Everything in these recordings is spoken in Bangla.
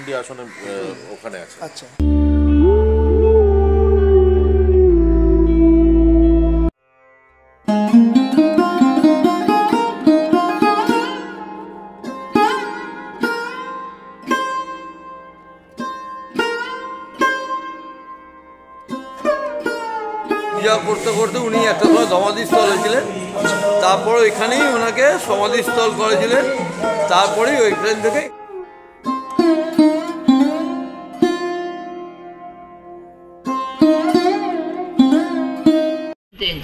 চামুন্ডি আসনে ওখানে আছে। আচ্ছা, পূজা করতে করতে উনি একটা সময় সমাধিস্থল হয়েছিলেন, তারপরে এখানেই ওনাকে সমাধিস্থল করেছিলেন, তারপরেই ওইখান থেকে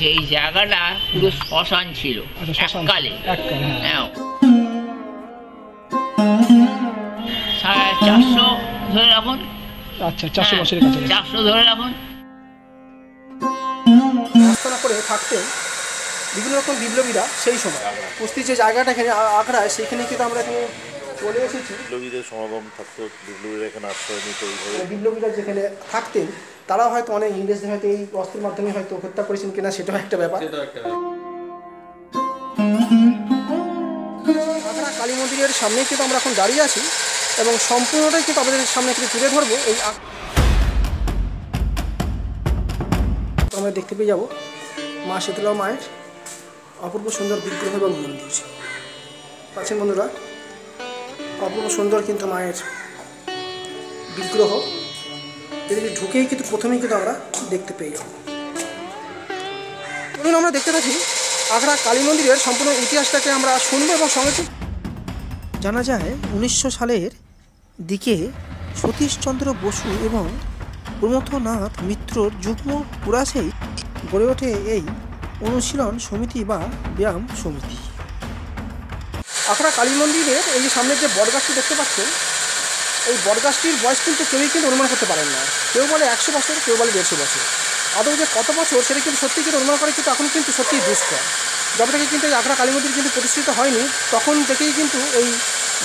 যে এই জায়গাটা পুরো শ্মশান ছিল এককালে। হ্যাঁ, 450 ধরে রাখুন। আচ্ছা, 400 বছরের কাছে 400 ধরে রাখুন। আস্তানা করে থাকতেন বিভিন্ন রকম বিপ্লবীরা সেই সময়। কুস্তির যে জায়গাটা এখানে আখড়ায়, সেখানে কিন্তু আমরা এখানে চলে এসেছি। বিপ্লবীদের সমাগম থাকতো, বিপ্লবীরা এখানে আশ্রয় নিত। বিপ্লবীরা যেখানে থাকতেন তারা হয়তো অনেক ইংরেজদের হয়তো এই অস্ত্রের মাধ্যমে হয়তো হত্যা করেছেন কিনা, সেটাও একটা ব্যাপার। আখড়া কালী মন্দিরের সামনে কিন্তু আমরা এখন দাঁড়িয়ে আছি এবং সম্পূর্ণটাই কিন্তু আমাদের সামনে কিন্তু তুলে ধরবো। এই আমরা দেখতে পেয়ে যাব মা শীতলা মায়ের অপূর্ব সুন্দর বিগ্রহ এবং মন্দির। পাচ্ছেন বন্ধুরা, অপূর্ব সুন্দর কিন্তু মায়ের বিগ্রহ। এদিকে ঢুকেই কিন্তু প্রথমেই কিন্তু আমরা দেখতে পেয়ে যাব। চলুন আমরা দেখতে থাকি আখড়া কালী মন্দিরের সম্পূর্ণ ইতিহাসটাকে আমরা শুনবো এবং সঙ্গে জানা যায় 1900 সালের দিকে সতীশচন্দ্র বসু এবং প্রমথনাথ মিত্রর যুগ্ম প্রয়াসেই গড়ে ওঠে এই অনুশীলন সমিতি বা ব্যায়াম সমিতি। আখড়া কালী মন্দিরের এই যে সামনের যে বটগাছটি দেখতে পাচ্ছেন, এই বটগাছটির বয়স কিন্তু কেউই কিন্তু অনুমান করতে পারেন না। কেউ বলে 100 বছর, কেউ বলে 150 বছর। আদৌ যে কত বছর সেটা কিন্তু সত্যি কিন্তু অনুমান করে কিন্তু এখন কিন্তু সত্যিই দুষ্কর। যবে থেকে কিন্তু এই আখড়া কালী মন্দির কিন্তু প্রতিষ্ঠিত হয়নি, তখন থেকেই কিন্তু এই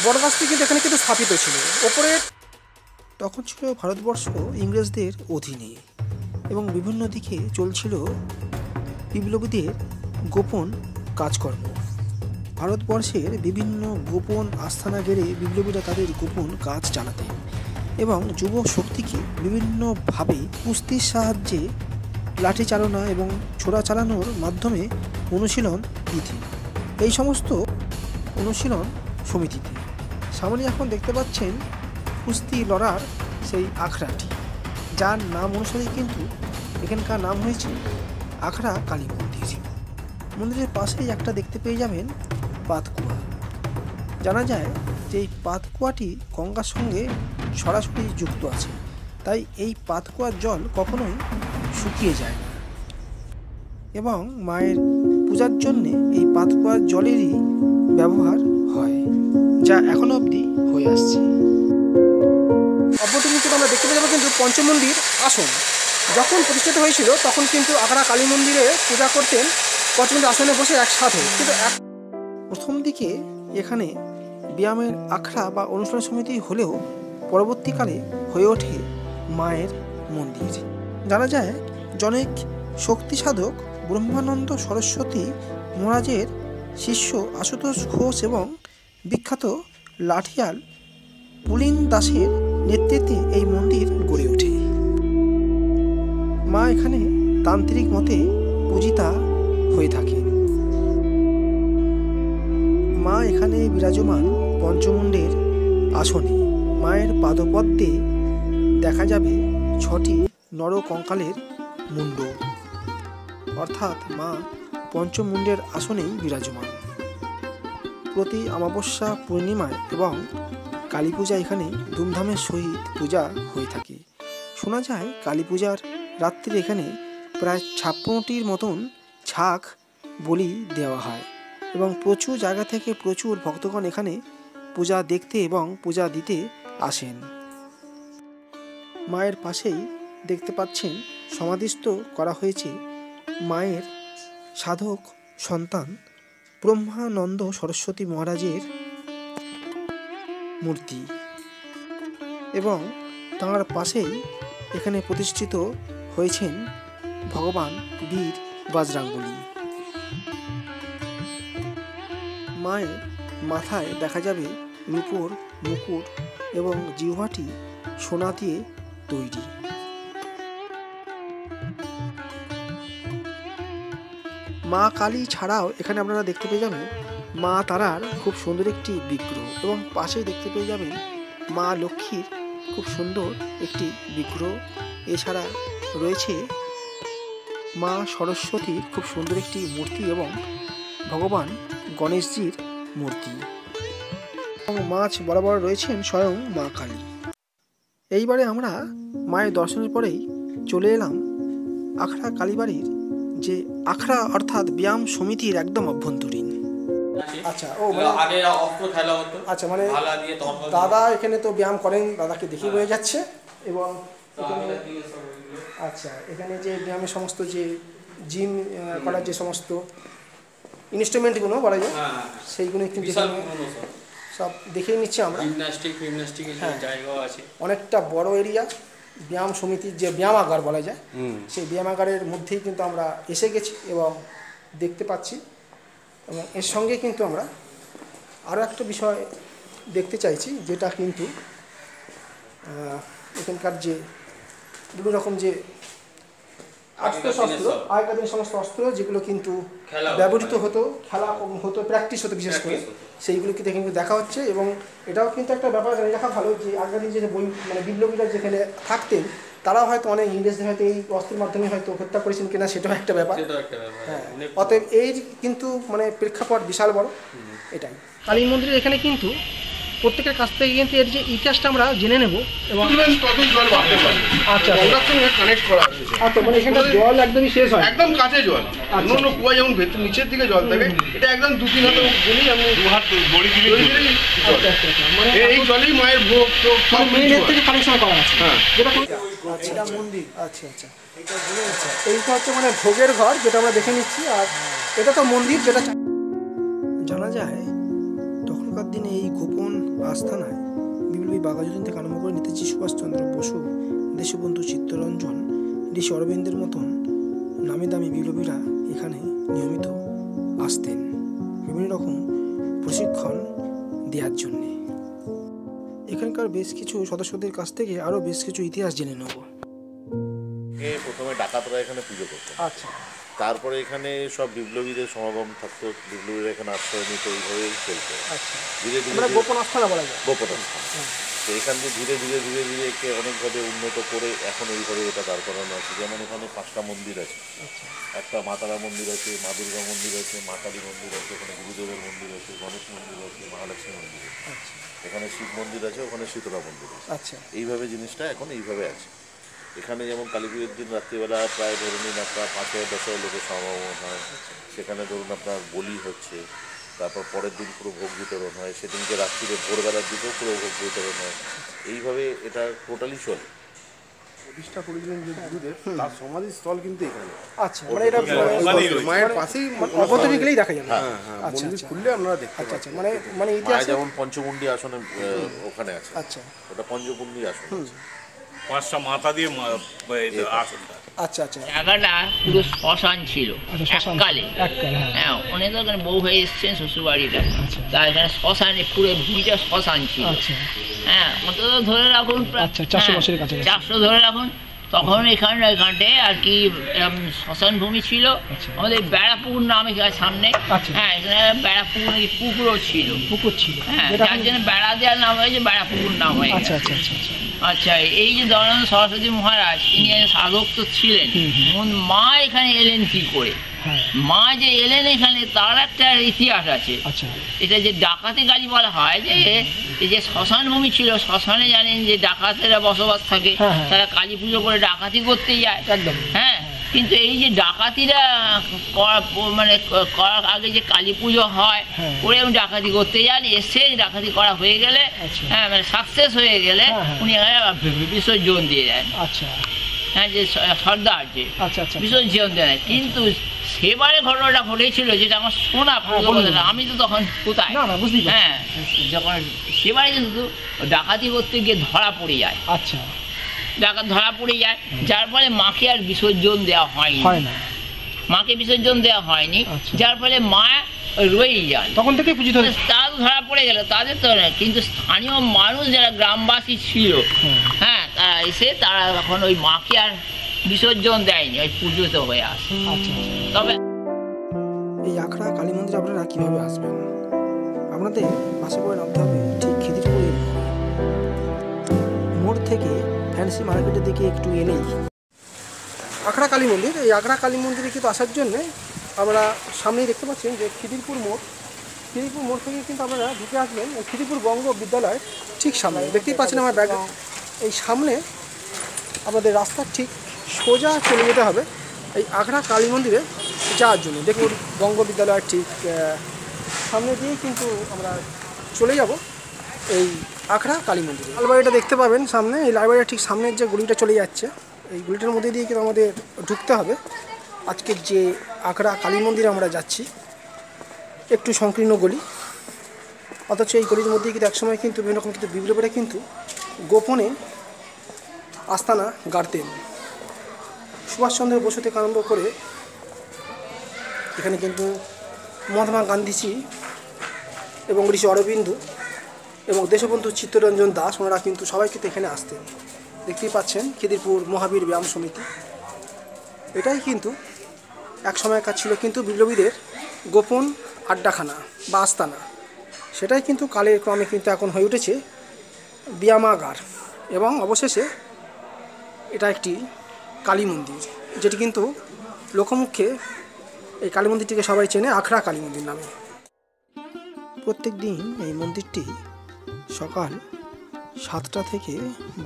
বটগাছটি কিন্তু এখানে কিন্তু স্থাপিত ছিল। ওপরে তখন ছিল ভারতবর্ষ ইংরেজদের অধীনে এবং বিভিন্ন দিকে চলছিল বিপ্লবীদের গোপন কাজকর্ম। ভারতবর্ষের বিভিন্ন গোপন আস্তানা গেড়ে বিপ্লবীরা তাদের গোপন কাজ চালাতেন এবং যুব শক্তিকে বিভিন্নভাবে কুস্তির সাহায্যে লাঠি চালনা এবং ছোড়া চালানোর মাধ্যমে অনুশীলন দিতেন এই সমস্ত অনুশীলন সমিতিতে। সামনে এখন দেখতে পাচ্ছেন কুস্তি লড়ার সেই আখড়াটি, যার নাম অনুসারে কিন্তু এখানকার নাম হয়েছে আখড়া কালী মন্দির। মন্দিরের পাশেই একটা দেখতে পেয়ে যাবেন পাতকুয়া। জানা যায় যে এই পাতকুয়াটি গঙ্গার সঙ্গে সরাসরি যুক্ত আছে, তাই এই পাতকুয়ার জল কখনোই শুকিয়ে যায় না এবং মায়ের পূজার জন্যে এই পাতকুয়ার জলেরই ব্যবহার হয়, যা এখনো অবধি হয়ে আসছে। অভ্যন্তরীণ কিন্তু আমরা দেখতে পেয়ে যাবো কিন্তু পঞ্চমন্দির আসন যখন প্রতিষ্ঠিত হয়েছিল, তখন কিন্তু আখড়া কালী মন্দিরে পূজা করতেন পঞ্চমন্দির আসনে বসে একসাথে। কিন্তু প্রথম দিকে এখানে ব্যায়ামের আখড়া বা অনুশীলন সমিতি হলেও পরবর্তীকালে হয়ে ওঠে মায়ের মন্দির। জানা যায় জনক শক্তি সাধক ব্রহ্মানন্দ সরস্বতী মহারাজের শিষ্য আশুতোষ ঘোষ এবং বিখ্যাত লাঠিয়াল পুলিন দাসের নেতৃত্বে এই মন্দির গড়ে ওঠে। মা এখানে তান্ত্রিক মতে পূজিতা হয়ে থাকে। মা এখানে বিরাজমান পঞ্চমুণ্ডের আসনে। মায়ের পাদপদ্মে দেখা যাবে 6টি নরকঙ্কালের মুণ্ড, অর্থাৎ মা পঞ্চমুণ্ডের আসনেই বিরাজমান। প্রতি অমাবস্যা, পূর্ণিমায় এবং কালী পূজা এখানে ধুমধামের সহিত পূজা হয়ে থাকে। শোনা যায় কালী পূজার রাত্রে এখানে প্রায় 56টির মতন ঝাঁক বলি দেওয়া হয় এবং প্রচুর জায়গা থেকে প্রচুর ভক্তগণ এখানে পূজা দেখতে এবং পূজা দিতে আসেন। মায়ের পাশেই দেখতে পাচ্ছেন সমাধিস্থ করা হয়েছে মায়ের সাধক সন্তান ব্রহ্মানন্দ সরস্বতী মহারাজের মূর্তি এবং তাঁর পাশেই এখানে প্রতিষ্ঠিত হয়েছেন ভগবান বীর বজরংবলী। মায়ের মাথায় দেখা যাবে রূপোর মুকুট এবং জিহ্বাটি সোনা দিয়ে তৈরি। মা কালী ছাড়াও এখানে আপনারা দেখতে পেয়ে যাবেন মা তারার খুব সুন্দর একটি বিগ্রহ এবং পাশেই দেখতে পেয়ে যাবেন মা লক্ষ্মীর খুব সুন্দর একটি বিগ্রহ। এছাড়া রয়েছে মা সরস্বতীর খুব সুন্দর একটি মূর্তি এবং ভগবান গণেশজির মূর্তি এবং মাছ বরাবর রয়েছেন স্বয়ং মা কালী। এইবারে আমরা মায়ের দর্শনের পরেই চলে এলাম আখড়া কালীবাড়ির যে আখড়া অর্থাৎ ব্যায়াম সমিতির একদম অভ্যন্তরীণ। আচ্ছা আগে অস্ত্র খেলা হতো। আচ্ছা মানে ভালা দিয়ে তখন দাদা এখানে তো ব্যায়াম করেন, দাদাকে দেখে বোঝা যাচ্ছে। এবং এখানে আচ্ছা এখানে যে ব্যায়ামের সমস্ত যে জিম করার যে সমস্ত ইনস্ট্রুমেন্টগুলো বলা যায় সেইগুলো কিন্তু সব দেখে নিচ্ছি আমরা। জিমন্যাস্টিকের জায়গাও আছে, অনেকটা বড় এরিয়া। ব্যায়াম সমিতির যে ব্যায়ামাগার বলা যায় সেই ব্যায়ামাগারের মধ্যেই কিন্তু আমরা এসে গেছি এবং দেখতে পাচ্ছি। এবং এর সঙ্গে কিন্তু আমরা আরও একটা বিষয় দেখতে চাইছি, যেটা কিন্তু এখানকার যে বিভিন্ন রকম যে অস্ত্র আগেকার দিনের সমস্ত অস্ত্র যেগুলো কিন্তু ব্যবহৃত হতো, খেলা হতো, প্র্যাকটিস হতো বিশেষ করে, সেইগুলো কিন্তু দেখা হচ্ছে। এবং এটাও কিন্তু একটা ব্যাপার দেখা ভালো যে আগেকার দিন যে বই মানে বিপ্লবীরা যেখানে থাকতেন তারাও হয়তো অনেক ইংরেজদের হয়তো এই অস্ত্রের মাধ্যমে হয়তো হত্যা করেছেন কিনা সেটাও একটা ব্যাপার। হ্যাঁ, অতএব এই কিন্তু মানে প্রেক্ষাপট বিশাল বড়। এটাই কালী মন্দিরের এখানে কিন্তু প্রত্যেকের কাছ থেকে কিন্তু এর যে ইতিহাসটা আমরা জেনে নেব। এবং আচ্ছা কানেক্ট করা আছে। আচ্ছা মানে এখানে জল একদমই শেষ হয়, একদম কাছে জল। অন্য কুয়া যেমন ভেতর নিচের দিকে জল থাকে, এটা একদম 2-3 হাত গেলেই আপনি 2 হাত বড়ি দিলেই মানে এই জলেই মায়ের ভোগ টোগ সব মেইন এর থেকে কানেকশন করা আছে। হ্যাঁ, যেটা এটা মন্দির। আচ্ছা আচ্ছা এইটা হচ্ছে মানে ভোগের ঘর, যেটা আমরা দেখে নিচ্ছি। আর এটা তো মন্দির, যেটা জানা যায় তখনকার দিনে এই গোপন আস্থানায় বিপ্লবী বাঘাযতীন থেকে আরম্ভ করে নেতাজি সুভাষচন্দ্র বসু, দেশবন্ধু চিত্তরঞ্জন, ঋষি অরবিন্দের মতন নামি দামি বিপ্লবীরা এখানে নিয়মিত আসতেন বিভিন্ন রকম প্রশিক্ষণ দেওয়ার জন্যে। এখানকার বেশ কিছু সদস্যদের কাছ থেকে আরও বেশ কিছু ইতিহাস জেনে নেব। প্রথমে ডাকাতরা এখানে পুজো করতো, আচ্ছা তারপরে এখানে সব বিপ্লবীদের সমাগম থাকতো, বিপ্লবীরা এখানে আশ্রয় নিত, এইভাবেই চলতো। আচ্ছা ধীরে ধীরে আমরা গোপন আস্থানা বলা যায়। গোপন আস্থান। তো এখান দিয়ে ধীরে ধীরে ধীরে ধীরে একে অনেকভাবে উন্নত করে এখন এইভাবে এটা দাঁড় করানো আছে। যেমন এখানে 5টা মন্দির আছে, একটা মা তারা মন্দির আছে, মা দুর্গা মন্দির আছে, মা কালী মন্দির আছে, ওখানে গুরুদেবের মন্দির আছে, গণেশ মন্দির আছে, মহালক্ষ্মী মন্দির আছে, এখানে শিব মন্দির আছে, ওখানে শীতলা মন্দির আছে। আচ্ছা এইভাবে জিনিসটা এখন এইভাবে আছে। এখানে যেমন কালী পুজোর দিন রাত্রিবেলা প্রায় ধরুন আপনার 5,000-10,000 লোকের সমাগম হয়। সেখানে ধরুন আপনার বলি হচ্ছে, তারপর পরের দিন পুরো ভোগ বিতরণ হয়, সেদিনকে রাত্রিরে ভোরবেলার দিকেও পুরো ভোগ বিতরণ হয়। এইভাবে এটা টোটালি চলে। প্রতিষ্ঠা করেছিলেন যে গুরুদেব, তার সমাধিস্থল কিন্তু এখানে। আচ্ছা মানে এটা মায়ের পাশেই অবতরী গেলেই দেখা যাবে। হ্যাঁ হ্যাঁ, মন্দির খুললে আপনারা দেখতে আচ্ছা আচ্ছা পাচ্ছেন। মানে মানে মায়ের ইতিহাস। যেমন পঞ্চমুণ্ডী আসনে ওখানে আছে। আচ্ছা ওটা পঞ্চমুণ্ডী আসন আছে। 5টা মাথা দিয়ে আসনটা। আচ্ছা আচ্ছা জায়গাটা পুরো শ্মশান ছিল এককালে। হ্যাঁ অনেক ওখানে বউ হয়ে এসছেন শ্বশুর বাড়িটা, তা এখানে শ্মশানে পুরো ভূমিটা শ্মশান ছিল। হ্যাঁ অন্তত ধরে রাখুন 400 ধরে রাখুন। তখন এখানটায় আর কি শ্মশান ভূমি ছিল। আমাদের বেড়াপুর নাম এখানে সামনে। হ্যাঁ এখানে বেড়াপুর পুকুরও ছিল, হ্যাঁ যার জন্য বেড়া দেওয়ার নাম হয়েছে বেড়াপুকুর নাম হয়ে গেছে। আচ্ছা এই যে দয়ানন্দ সরস্বতী মহারাজ ইনি সাধক তো ছিলেন, মা এখানে এলেন কি করে? মা যে এলেন এখানে তার একটা ইতিহাস আছে। এটা যে ডাকাতি গাড়ি বলা হয়, যে এই যে শ্মশান ভূমি ছিল, শ্মশানে জানেন যে ডাকাতেরা বসবাস থাকে, তারা কালী পুজো করে ডাকাতি করতে যায় একদম। হ্যাঁ কিন্তু এই যে ডাকাতিরা মানে করার আগে যে কালী পুজো হয় করে ডাকাতি করতে যান, এসে ডাকাতি করা হয়ে গেলে হ্যাঁ মানে সাকসেস হয়ে গেলে উনি বিসর্জন দিয়ে দেন। আচ্ছা হ্যাঁ যে সর্দার যে বিসর্জন দেয়। কিন্তু সেবারে ঘটনাটা ঘটেছিল যেটা আমার শোনা, আমি তো তখন কোথায়, হ্যাঁ যখন সেবারে কিন্তু ডাকাতি করতে গিয়ে ধরা পড়ে যায়। আচ্ছা ডাকাত ধরা পড়ে যায়, যার ফলে মাকে আর বিসর্জন দেওয়া হয়নি, মাকে বিসর্জন দেওয়া হয়নি। যার ফলে মা ওই রয়েই যান। তখন থেকেই পূজিত হচ্ছে। তারা তো ধরা পড়ে গেল, তাদের তো না, কিন্তু স্থানীয় মানুষ যারা গ্রামবাসী ছিল, হ্যাঁ, তারা এসে তারা এখন ওই মাকে আর বিসর্জন দেয়নি, ওই পুজোতে হয়ে আসে। আচ্ছা, তবে এই আখড়া কালী মন্দিরে আপনারা কীভাবে আসবেন? আপনাদের পাশে পড়ে নামতে হবে ঠিক খিদিরপুর মোড় থেকে ফ্যান্সি মার্কেটের দিকে একটু এলেই আখড়া কালী মন্দির। এই আখড়া কালী মন্দিরে কিন্তু আসার জন্যে আমরা সামনেই দেখতে পাচ্ছেন যে খিদিরপুর মোড়। খিদিরপুর মোড় থেকে কিন্তু আপনারা ঢুকে আসবেন এই খিদিরপুর বঙ্গ বিদ্যালয় ঠিক সামনে। দেখতেই পাচ্ছেন আমার ব্যাগ, এই সামনে আমাদের রাস্তার ঠিক সোজা চলে যেতে হবে এই আখড়া কালী মন্দিরে যাওয়ার জন্য। দেখুন বঙ্গ বিদ্যালয়ের ঠিক সামনে দিয়েই কিন্তু আমরা চলে যাব এই আখড়া কালী মন্দিরে। লালবাড়িটা দেখতে পাবেন সামনে, এই লালবাড়ির ঠিক সামনের যে গলিটা চলে যাচ্ছে, এই গলিটার মধ্যে দিয়ে কিন্তু আমাদের ঢুকতে হবে আজকের যে আখড়া কালী মন্দিরে আমরা যাচ্ছি। একটু সংকীর্ণ গলি, অথচ এই গলির মধ্যে কিন্তু একসময় কিন্তু বিভিন্ন রকম কিন্তু বিপ্লবীরা কিন্তু গোপনে আস্তানা গাড়তেন। সুভাষচন্দ্র বসু থেকে আরম্ভ করে এখানে কিন্তু মহাত্মা গান্ধীজি এবং ঋষি অরবিন্দ এবং দেশবন্ধু চিত্তরঞ্জন দাস, ওনারা কিন্তু সবাই কিন্তু এখানে আসতেন। দেখতেই পাচ্ছেন খিদিরপুর মহাবীর ব্যায়াম সমিতি। এটাই কিন্তু এক সময়কার ছিল কিন্তু বিপ্লবীদের গোপন আড্ডাখানা বা আস্তানা। সেটাই কিন্তু কালের ক্রমে কিন্তু এখন হয়ে উঠেছে ব্যায়ামাগার এবং অবশেষে এটা একটি কালী মন্দির, যেটি কিন্তু লোকমুখে এই কালী মন্দিরটিকে সবাই চেনে আখড়া কালী মন্দির নামে। প্রত্যেক দিন এই মন্দিরটি সকাল 7টা থেকে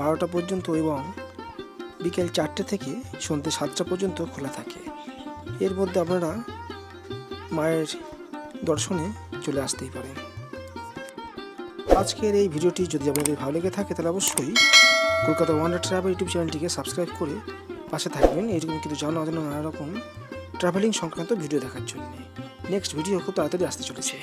12টা পর্যন্ত এবং বিকেল 4টে থেকে সন্ধ্যে 7টা পর্যন্ত খোলা থাকে। এর মধ্যে আপনারা মায়ের দর্শনে চলে আসতেই পারেন। আজকের এই ভিডিওটি যদি আপনাদের ভালো লেগে থাকে তাহলে অবশ্যই কলকাতা ওয়ান্ডার ট্রাভেল ইউটিউব চ্যানেলটিকে সাবস্ক্রাইব করে পাশে থাকবেন। এরকম কিন্তু জানা অজানা নানা রকম ট্রাভেলিং সংক্রান্ত ভিডিও দেখার জন্য। নেক্সট ভিডিও খুব তাড়াতাড়ি আসতে চলেছে।